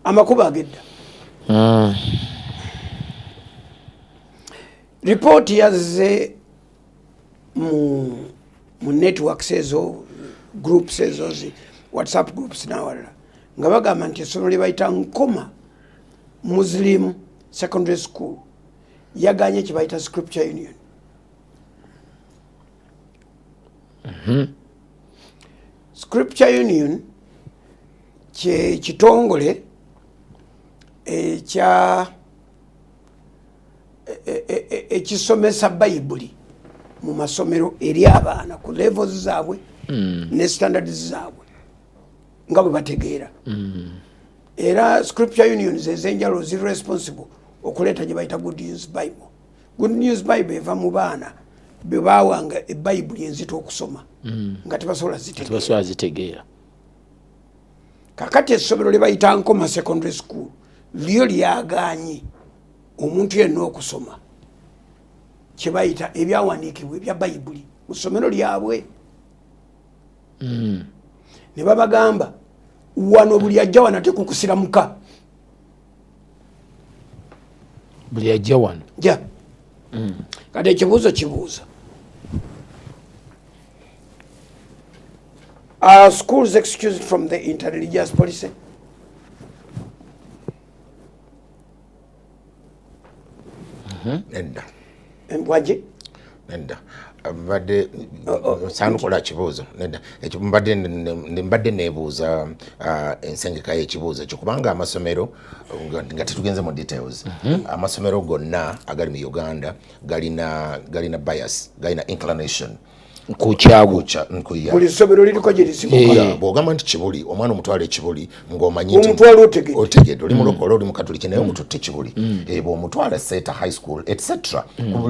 amakuba agedda. Report yazze mu networks ezo, groups ezo, WhatsApp groups n'awalala nga bagamba nti essomero lye bayita Nkoma Muslim Secondary School yaganye kye bayita Scripture Union. Scripture Union kye kitongole ekisomesa Bayibuli mu masomero eri abaana ku levels zaabwe ne standards zaabwe nga bwe bategeera. Era Scripture Union ezenjalo ziri responsible okuleeta gye bayita Good News Bible. Good News Bible eva mu baana be baawanga ebayibuli enzito okusoma nga tebasobola zitegeera. Kakati essomero lye bayita Nkoma Secondary School lyo lyaganye omuntu yenna okusoma kye bayita ebyawandiikibwa ebya bayibuli mu ssomero lyabwe. Ne babagamba wano buli ajja wano ate kukusiramuka. Buli ajja wano ja kati ekibuuzo kibuuza, are schools excused from the interreligious policy? Nedda. Embwaje? Nedda. Mbadde sanukola kibuuzo. Nedda. Mbadde neebuuza ensengeka y'ekibuuzo ekyo kubanga amasomero nga tetugenze mu details. Amasomero gonna agali mu Uganda galina bias, galina inclination. Kuchagu buli ssomero liriko gye lisibuka. Bw'ogamba nti Kibuli, omwana omutwala Ekibuli ng'omanyi nti omutwala otegedde oli mulokole oli mukatoliki naye omututte Kibuli. Bw'omutwala Seta High School etc.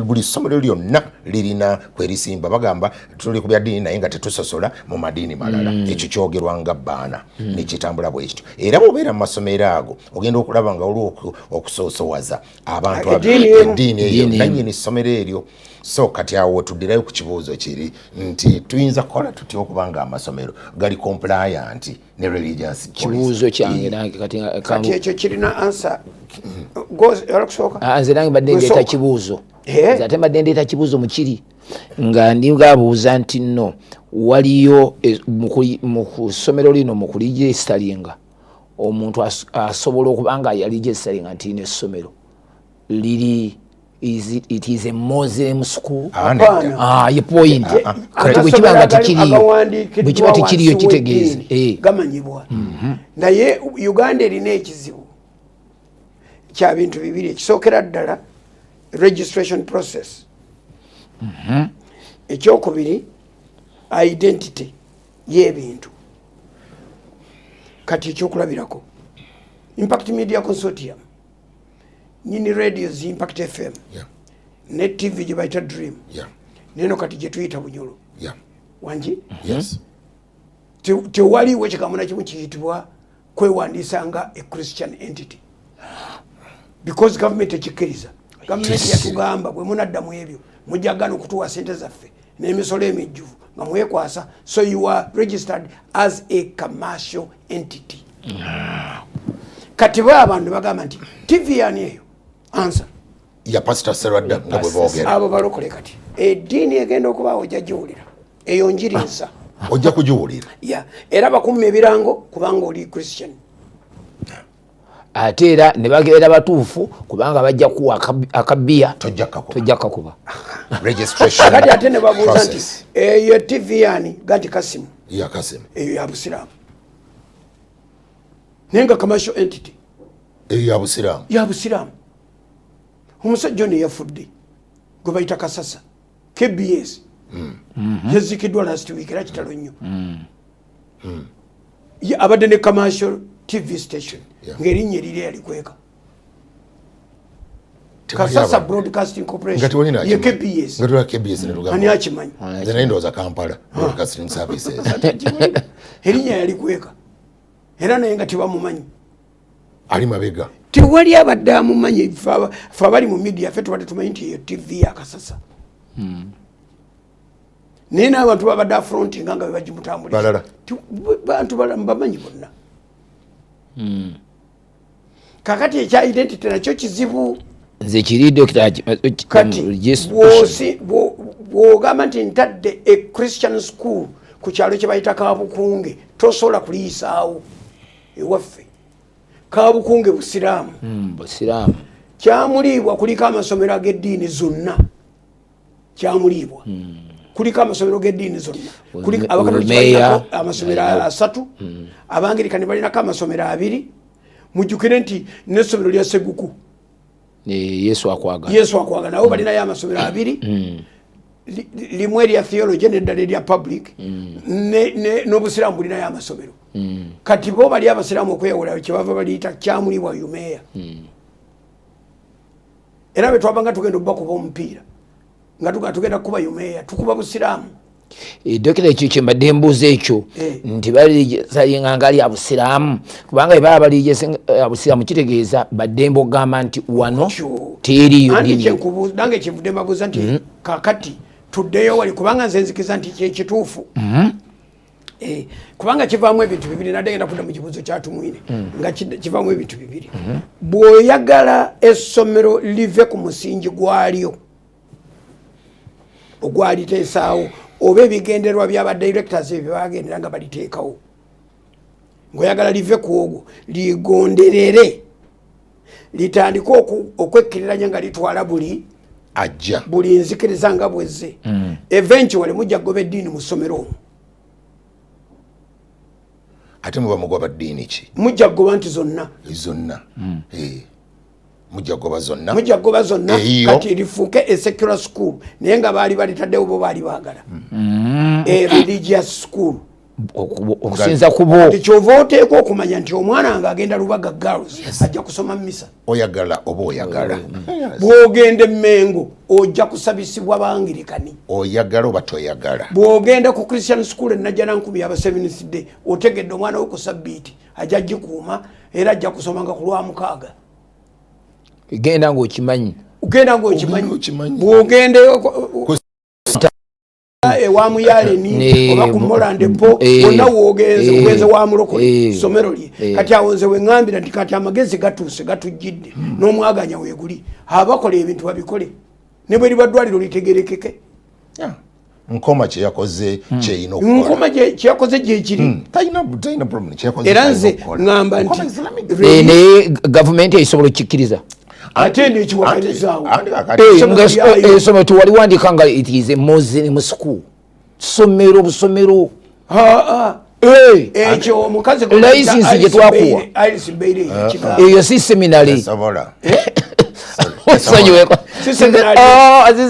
Buli ssomero lyonna lirina kwerisimba. Bagamba tuli ku bya ddiini naye nga tetusosola mu madiini malala. Ekyo kyogerwa nga bbaana nekitambula bwe kityo. Era bw'obeera mu masomero ago ogenda okulaba nga olwo okusoosowaza abantu eddiini eyo nannyini ssomero eryo. So kati awo tuddirayo ku kibuuzo kiri nti tuyinza kukola tutya okubanga amasomero gali compliant ne religious policy. Kibuuzo kyange nange kati ekyo kirina answer. Nze nange badde ndeeta kibuuzo. Ate badde ndeeta kibuuzo mu kiri nga ndigabuuza nti nno waliyo mu ssomero lino mu kuligisitalinga omuntu asobola okubanga yaligisteringa nti n'essomero liri it is a Muslim school. Ye point. Kati bwekibanga tekiriyo kitegeeze. Gamanyibwa. Naye Uganda erina ekizibu kya bintu bibiri. Ekisookera ddala registration process. Ekyokubiri identity y'ebintu. Kati ekyokulabirako Impact Media Consortium, nyini radios Impact FM, Net TV gye bayita Dream, neno kati gye tuyita Bunyolo. Wanji? Yes. Tewaliwo ekigambo na kimu kiyitibwa kwewandiisa nga a Christian entity. Because government ekikkiriza. Government yatugamba bwe munadda mu ebyo mujjagana okutuwa ssente zaffe n'emisolo emijjuvu nga mwekwasa, so you are registered as a commercial entity. Kati bwe abantu bagamba nti TV yani eyo answer ya Pastor Serwadda nga bwe boogera abo balokole kati eddiini egenda okubaawo ojja giwulira eyo njiriza ojja kugiwulira era bakuuma ebirango kubanga oli Christian. Ate era ne bageera batuufu kubanga bajja kuwa akabiya tojja kakuba registration. Kati ate ne babuuza nti eyo TV yani gati Kasimu eyo ya Busiraamu nenga commercial entity eyo ya Busiraamu. Omusajja ono yafudde gwe bayita Kasasa KBS yazikiddwa last week era kitalo nnyo. Abadde ne commercial TV station ng'erinnya eriri yalikweka Kasasa Broadcasting Corporation ye KBS. Ani akimanyi? Nze naye ndowooza Kampala Broadcasting Services. Erinnya yalikweka era naye nga tebamumanyi. Ali mabega. Tewali abadde amumanyi. Ffe abali mu media ffe tubadde tumanyi nti eyo TV ya Kasasa. Naye n'abantu babadde affronting nga bwe bagimutambuliza. Bantu balala bamanyi bonna. kakati ekya identity nakyo kizibu nze kiri Dr. kati bw'ogamba nti ntadde a Christian school ku kyalo kye bayita Kabukunge tosobola kuliisaawo ewaffe Kabukunge busiraamu busiraamu kyamuliibwa kuliko amasomero ag'eddiini zonna kyamuliibwa kuliko amasomero g'eddiini zonna kuliko abakatoliki balinako amasomero 3 abangirikani balinako amasomero 2 mujjukire nti n'essomero lya Seguku Yesu akwagala nabo balinayo amasomero 2 limwe lya theology n'eddala lya public n'obusiraamu bulinayo amasomero kati bo bali abasiraamu okweyawula kyebava baliyita kyamuliibwa Umeya era bwe twabanga tugenda okubakuba omupiira nga tugenda kuba Umeya tukuba busiraamu Dokita ekyo kyembadde mbuuza ekyo nti balisalinga nga ali abusiraamu kubanga baba balijese abusiraamu kitegeeza baddembe ogamba nti wano teriyo nange kivudde mbabuuza nti kakati tuddeyo wali kubanga nze nzikiza nti kyekituufu kubanga kivaamu ebintu bibiri nadde ngenda kudda mu kibuuzo kyatumwine nga kivaamu ebintu bibiri bw'oyagala essomero live ku musingi gwalyo ogwaliteesaawo oba ebigenderwa byaba directors ebyo bagendera nga baliteekawo ng'oyagala live ku ogwo ligonderere litandike okwekkiriranya nga litwala buli nzikiriza nga bwezze eventually mujja kugoba eddiini mu ssomero omwo ate muba mugoba ddiini ki mujja kugoba nti zonna mujja kugoba zonna kati lifuuke a secular school naye nga baali balitaddewo bo baali baagala a religious school okusinza kubo kyova oteekwa okumanya nti omwana nga agenda Lubaga Girls ajja kusoma misa oyagala oba oyagala bw'ogenda Mengo ojja kusabisibwa bangirikani oyagala oba toyagala bw'ogenda ku Christian school enajjana 10 aba Seventh Day otegedde omwana we ku sabbiiti ajja gikuuma era ajja kusoma nga ku Lwamukaaga genda ng'okimanyi bw'ogenda ewa Muyaleni oba ku Morande Po wonna wogenze wa mulokole somero lye kati awo nze weŋŋambira nti kati amagezi gatuuse gatujjidde n'omwaganya weeguli abakola ebintu babikole ne bwe liba ddwaliro litegerekeke Nkoma kyeyakoze kyeyina Nkoma kyeyakoze gyekiri talina problem kyeyakoze era nze ŋŋamba nti naye gavumenti esobola okukikkiriza ate nekiwakalizaawo esomero tiwali wandika nga it is a Muslim school busomero ekyo omukazi license gye twakuwa eyo si seminary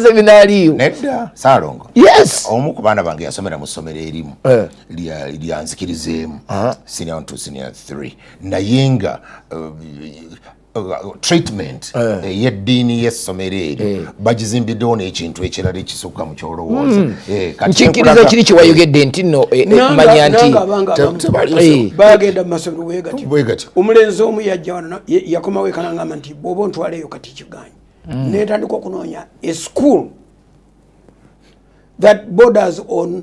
seminary nedda Saalongo yes omu ku baana bange yasomera mu ssomero erimu lyanzikirizeemu senior 1 to senior 3 naye nga treatment ey'eddiini y'essomero eryo bagizimbiddewo n'ekintu ekirala ekisukka mu kyolowooza nkikkiriza kiri kyewayogedde nti nno manya nti bagenda mu masomero bwegatyo omulenzi omu yajja wano yakomawo ekanangamba nti bw'oba ontwaleeyo kati kiganyi netandika okunoonya a school that borders on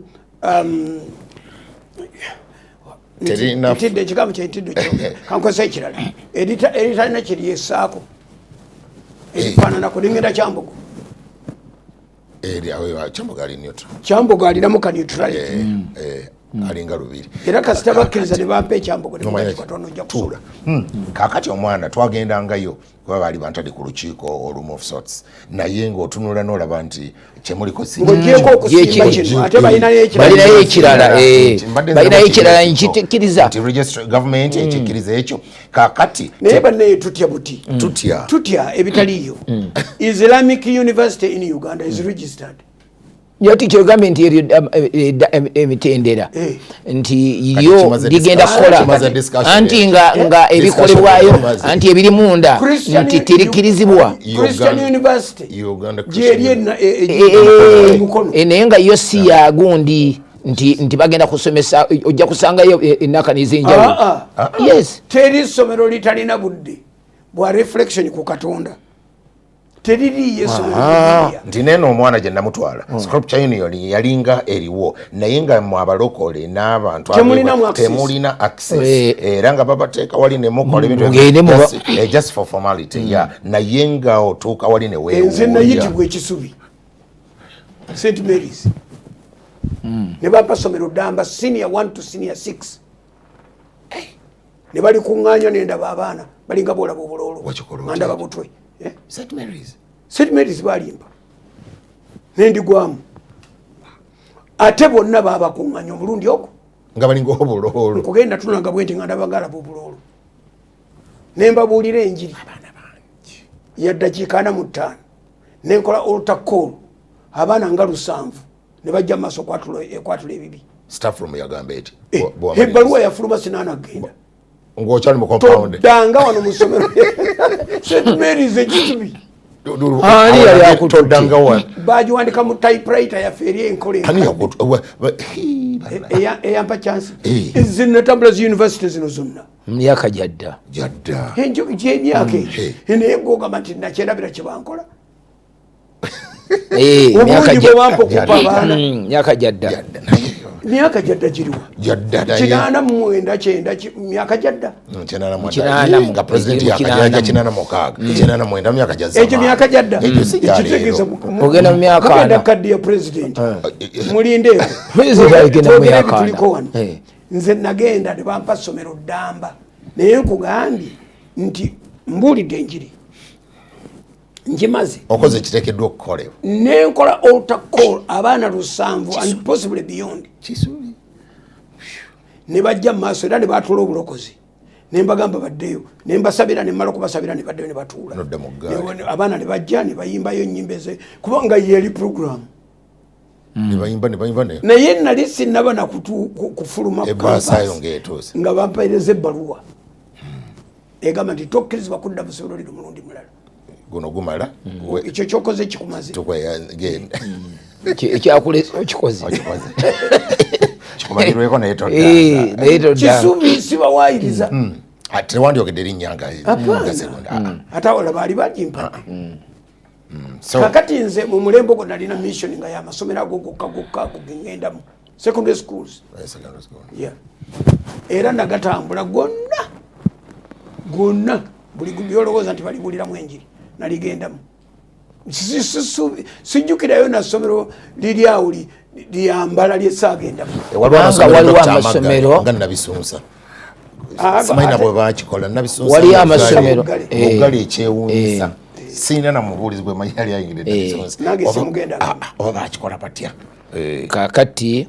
ntidde ekigambo kyentidde kyo kankozesa ekirala eritalina kiryesaako erifaananako nengenda Kyambogo Kyambogo alinamu ka neutrality alinga lubiri era kasita bakkiriza ne bampa ekyambogo nekatono ojja kusula kakati omwana twagendangayo kuba baali bantadde ku lukiiko olumu of sorts naye ng'otunula n'olaba nti kyemuliko ng'ogyeko okusimba kino ate balinayo ekirala nkitekkiriza gavumenti ekikkiriza ekyo kakati naye bannaye tutya buti tutya ebitaliyo Islamic University in Uganda is registered yati kyogambye nti emitendera nti yo ligenda kukola anti nga ebikolebwayo anti ebiri munda nti terikkirizibwa Christian University naye nga yo si ya gundi nti bagenda kusomesa ojja kusangayo enakani ez'enjawulo yes teri ssomero litalina budde bwa reflection ku Katonda teriri yesu nti neno omwana gye namutwala Scripture Union yalinga eriwo naye nga mu abalokole n'abantu temulina access era nga babateeka wali ne mukola ebintu just for formality naye nga otuuka wali ne weewuulya nze nayitibwa ekisubi St Mary's ne bampa somero ddamba senior 1 to senior 6 ne bali kuŋŋaanya ne ndaba abaana balinga boolaba obulolo mandaba butwe St Mary's balimba nendigwamu ate bonna babakuŋŋaanya omulundi ogwo nga balinga obulolo kugenda tunanga bwenti nga ndaba ngalaba obulolo ne mbabuulira enjiri ya ddakiika 45 ne nkola altar call abaana nga 7 ne bajja mu maaso ekwatula ebibi staff room yagamba eti ebbaluwa yafuluma sinanagenda ng'okyali mu compound danga wano mu ssomero St Mary's ekisubi ani yali akutodanga wano bagiwandika mu typewriter yaffe eri enkola eyampa chance zinatambula zi university zino zonna myaka jadda gyemyaka naye gogamba nti nakyerabira kyebankola myaka bwebampa okupa abaana myaka jadda myaka jadda giriwa 89 myaka jadda nga president yakajaja 86 myaka jadda ekyo myaka jadda ekitegeeza ogenda mu myaka ana kaddi ya president mulindeeko tuliko wano nze nagenda ne bampa ssomero ddamba naye nkugambye nti mbuulidde enjiri njimaze okoze ekiteekeddwa okukolebwa nenkola altar call abaana 7 and possibly beyond kisubi ne bajja mu maaso era ne baatula obulokozi ne mbagamba baddeyo ne mbasabira ne mmala okubasabira ne baddeyo ne batuula abaana ne bajja ne bayimbayo nnyimba eze kubanga yeri program ne bayimba naye nali sinnaba nakufuluma nga bampaereza ebbaluwa egamba nti tokkirizibwa kudda mu ssomero lino mulundi mulala guno gumala ekyo kyokoze kikumaze ekyakulesa okikoze kikumalirweko naye kisubi sibawaayiriza tewandyogedde erinnyanga ate awola baali bagimpa kakati nze mu mulembe ogwo nalina mission nga y'amasomero ago gokka gengendamu secondary schools era nagatambula gonna buli byolowooza nti balibuliramu enjiri naligendamu sijjukirayo na ssomero liri awo lyambala lyesaagendamu waliwo amasomero nga nabisunsa simanyi nabwe bakikola nabisunsa waliyo amasomero mugali ekyewuunyisa sirina namubuulizi bwe manyi yali ayingidde nabisunsa oba bakikola batya kakati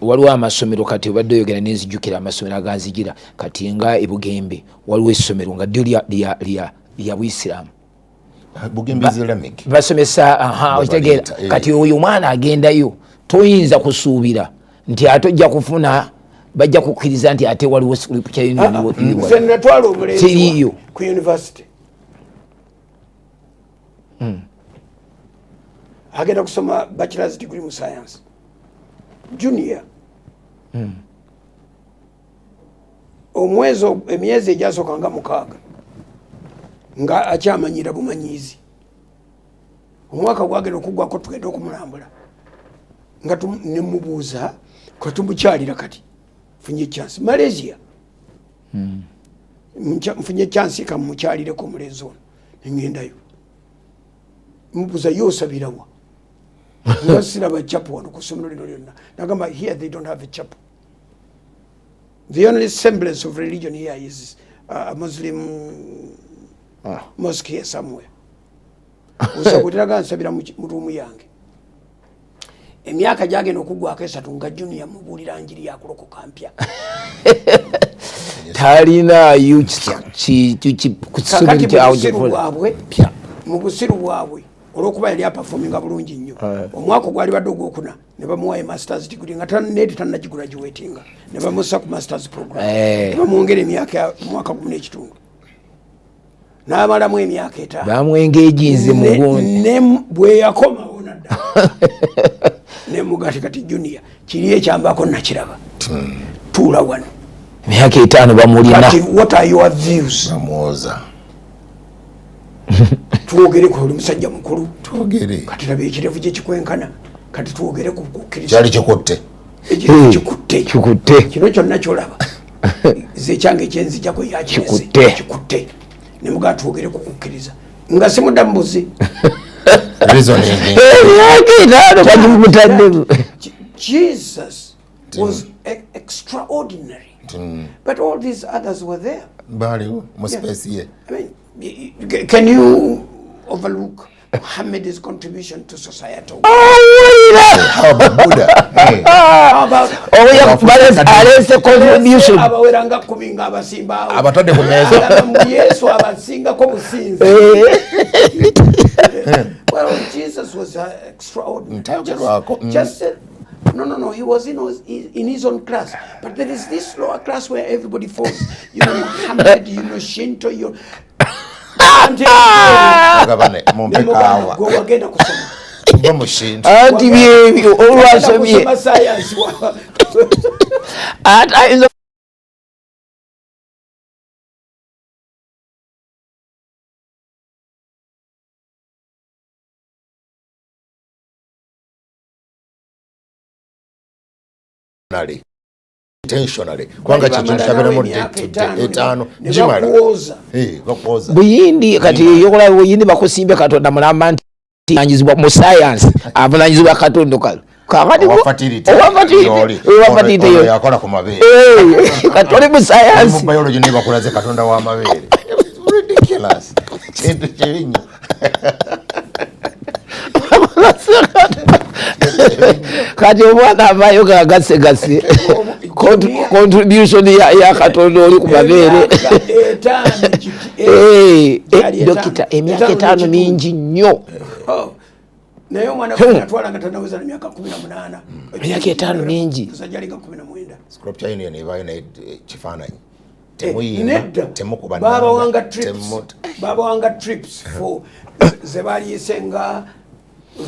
waliwo amasomero kati obadde oyogera nenzijjukira amasomero aganzigira kati nga ebugembe waliwo essomero nga ddyo lya buisiraamu basomesa okitegeera kati oyo omwana agendayo toyinza kusuubira nti ate ojja kufuna bajja kukkiriza nti ate waliwo nze natwala omulenzi ku university agenda kusoma bachelors degree mu science junior emyezi egyasooka nga 6 nga akyamanyira bumanyiizi omwaka gwagenda okuggwako tugenda okumulambula nga nemubuuza katumukyalira kati funye chance Malaysia mfunye chance kamukyalireko omulenzi ono nengendayo mubuuza yosabirawa nga siraba chapel wano ku ssomero lino lyonna nagamba here they don't have a chapel. The only semblance of religion here is a Muslim mosque here somewhere. Usabutiraga nsabira mu rumu yange. Emyaka gyagenda okuggwako 3 nga junior mubulira njiri yakulokoka mpya. Talinayo kakati mu busiru bwabwe olwokuba yali apafominga bulungi nnyo. Omwaka gwali badde ogwokuna ne bamuwa masters degree nga tannagigraduatinga ne bamussa ku masters program. Ne bamwongera emyaka mwaka 10 n'ekitundu. N'amalamu emyaka 5. Bamwengeejinze mu gundi. Ne bwe yakomawo nadda. Ne mugati kati junior kiri ekyambako nakiraba. Tuula wano. Emyaka 5 bamulina. What are your views? Bamuoza. tuwogere ku oli musajja mukulu twogere kati labe ekirevu gye kikwenkana kati tuwogere ku kukkiriza kyali kikutte kikutte kino kyonna kyolaba ze kyange ekyenzijjako yakikutte ne mugaa tuwogere ku kukkiriza nga simudda mbuzi Jesus was extraordinary. But all these others were there. I mean, can you overlook Muhammad's contribution to society? How about Buddha? How about contribution? Abaweranga kuminga abasimba abatadde ku meza Yesu abasinga ko businzi. Well, Jesus was extraordinary. Just no, he was in his own class. But there is this lower class where everybody falls. You know, Muhammad, you know, Shinto, you go again anti byebyo olwasomye intentionally kwanga kintu kyaberemu etaano jimala bakuoza buyindi kati yokola buyindi bakusimbe katonda mulamba nti anyizibwa mu science avunanyizibwa katonda kakati wafatirite yo yakola ku mabere katoli mu science mu biology ne bakulaze katonda wa mabere ridiculous kintu kirinyo kati omwana avayo gagasegase contribution ya katonda oli ku mabere dokita emyaka 5 mingi nnyo naye omwana atwalanga tanaweza na myaka 18 emyaka 5 mingi sajaliga 19 sculpture union ebayo na kifaananyi temukuba baba wanga trips for zebali yesenga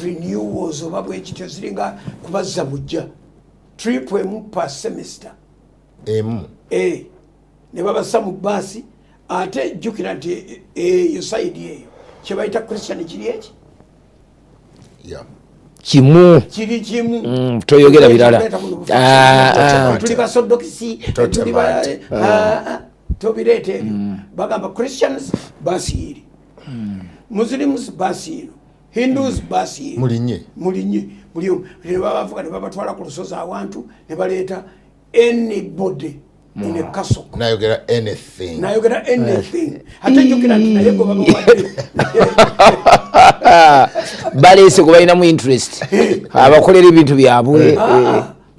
renewals oba bwekityo ziringa kubazza bujja trip emu per semester ne babassa mu baasi ate jjukira nti eyo side eyo kyebayita Christian kiri eki kimu kiri kimu toyogera birala tuli basodokisi tobireete ebyo bagamba Christians baasi iri Muslims baasi iro Hindus basi mulinye buli ne babavuga ne babatwala ku lusozi awantu ne baleeta anybody in a castle nayogera anything ate jukira naye go babawadde balese ko balina mu interest abakolera ebintu byabwe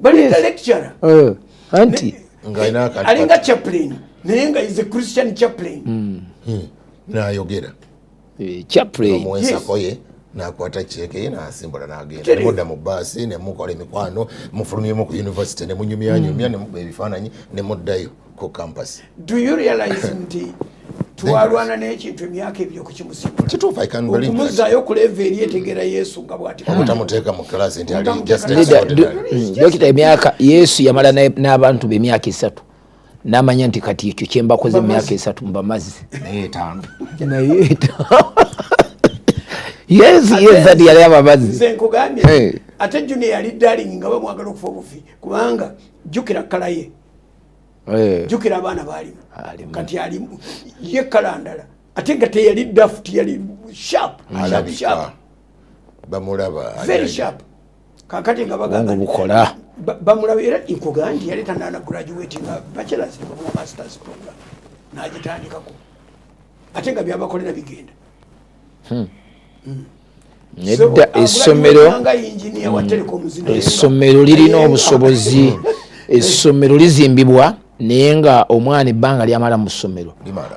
baleeta lecturer anti alinga chaplain naye nga is a Christian chaplain nayogera chaplain mwensakoye nakwata cheke nasimbula nagenda nemudda mu basi nemukola emikwano mufulumyemu ku university nemunyumyanyumya nemukuba ebifaananyi nemuddayo ku campus. Do you realize nti twalwana n'ekintu emyaka ebyo kukimusimbula kituufu I can believe okumuzzaayo ku level eri etegeera Yesu nga bw'ati okutamuteeka mu class nti ali just dokita emyaka Yesu yamala n'abantu b'emyaka 3 n'amanya nti kati ekyo kyembakoze emyaka 3 mbamazi naye 5 yes ati yali ababazi senkugambye ate Junior yali darling nga bamwagala okufa obufi kubanga jjukira kala ye jjukira abaana baalimu kati alimu ye kala ndala ate nga teyali daft yali sharp bamulaba very sharp kakati nga bagamba bukola bamulaba era nkugambye yali tanana graduate nga bachelor's ne master's program n'agitandikako ate nga byabakolera bigenda nedda essomero lirina obusobozi essomero lizimbibwa naye nga omwana ebbanga lyamala mu ssomero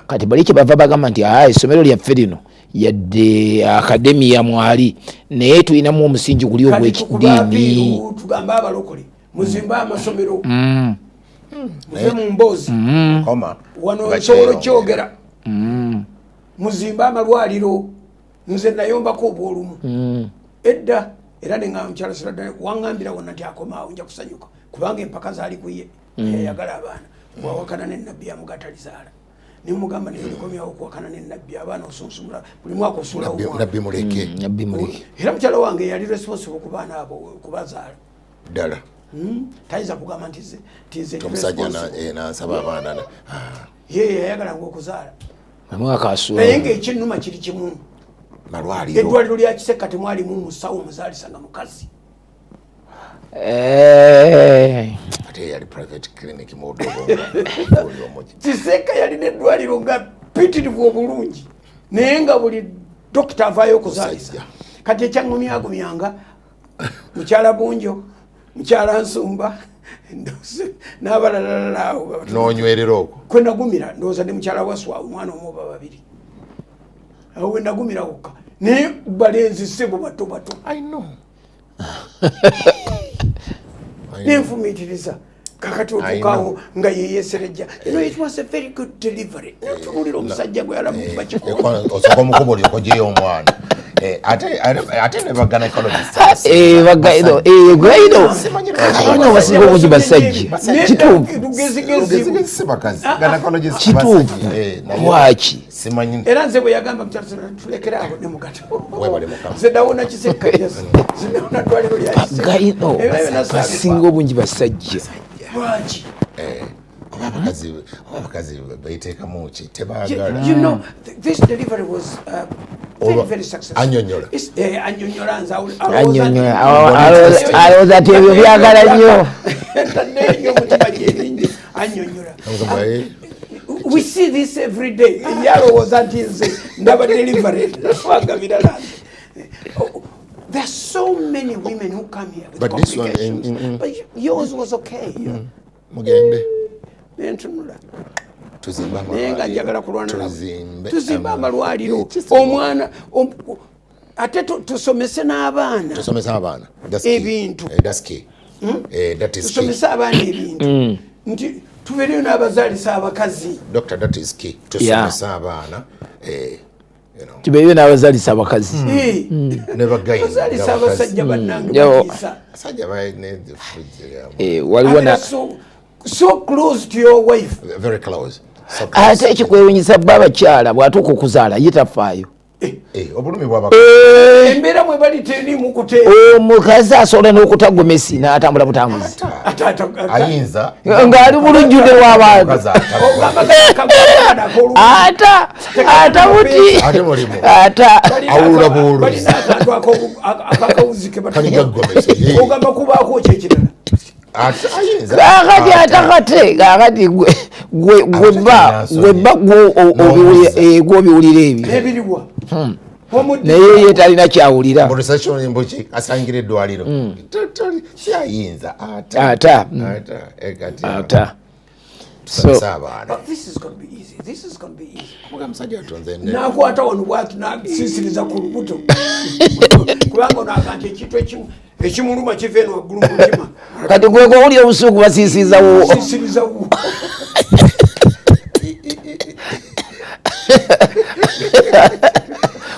kati bali kyebava bagamba nti essomero lyaffe lino yadde akademiya mwali naye tulinamu omusingi guli ogw'ekidiini tugamba abalokole muzimba amasomero muve mu mboozi wano nsobola kyogera muzimba amalwaliro nze nayombako obwolumu edda era neŋŋamba mukyala Siraddala waŋŋambira wonna nti akomaawo nja kusanyuka kubanga empaka zaali kuye yayagala abaana wawakana ne nabbi yamugatalizaala nimugamba ne likomyawo kwakana ne nabbi abaana osunsumula buli mwaka osula nabbi muleke era mukyala wange yali responsible ku baana abo kubazaala ddala tayinza kugamba nti omusajja nansaba abaana ye yayagalanga okuzaala naye ngaekinnuma kiri kimu malwaliro eddwaliro lya Kiseka temwalimu musawo muzaalisa nga mukazi ate yali private clinic Kiseka yalina eddwaliro nga pitirivu obulungi naye nga buli dokita avaayo okuzaalisa kati ekyaŋŋumyagumyanga mukyala Bunjo mukyala Nsumba n'abalalalawo nonywerera okwo kwe nagumira ndowooza ne mukyala Waswa omwana omu oba babiri awo we nagumira wokka naye balenzi ssebo bato nenfumiitiriza kakati otuukawo nga yeyeserejja it was a very good delivery notunulira omusajja gwe yalamukuba kikoosooka omukuba olyoko gyeyo omwana ate ne baganaecologist basinga obungi basajja kituufu lwaki simanyi era nze bwe yagamba tulekere awo ne mugato nze dawona Kiseka zidawona ddwaliro lya Kiseka basinga obungi basajja lwaki abakazi bayiteekamu ki tebaagala this delivery was very successful. Anyonyola nze alowooza ti ebyo byagala nnyo nnyo omutima gyeringi anyonyola we see this every day yalowooza nti nze ndaba delivery twagabira nange there are so many women who come here with complications but yours was okay mugende nentunula tuzimba naye nga njagala kulwana tuzimba amalwaliro omwana ate tusomese n'abaana ebintu tusomese abaana ebintu nti tubeereyo n'abazaalisa abakazi tusomese abaana tubeereyo n'abazaalisa abakazi bazaalisa abasajja bannange bakiisa waliwo so close to your wife very close ate ekikwewunyisa bba abakyala bw'atuuka okuzaala ye tafaayo obulumi bwaba embeera mwe bali terimu kute omukazi asobola n'okutagomesi n'atambula butambuzi ayinza ng'ali bulujjudde w'abantu ata buti ata awulula buwuluzi ogamba kubaako kyekirala kakati atakate kakati gwebba gwobiwulira ebyo ebiriwa naye ye talina kyawulira mbuki asangira eddwaliro kyayinza ata nakwata wano bwati nasisiriza ku lubuto kubanga onaga nti ekintu ekimu ekimuluma kiva eno waggulu mu mutima kati gweko owulya obusuuku basiisiriza wo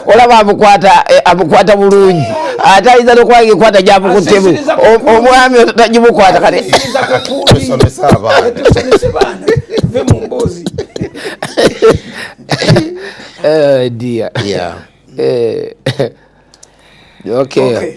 olaba amukwata bulungi ate ayinza nokuba ngekwata gyamukutemu omwami tagimukwata kale tusomese abaana ve mu mboozi dear yeah okay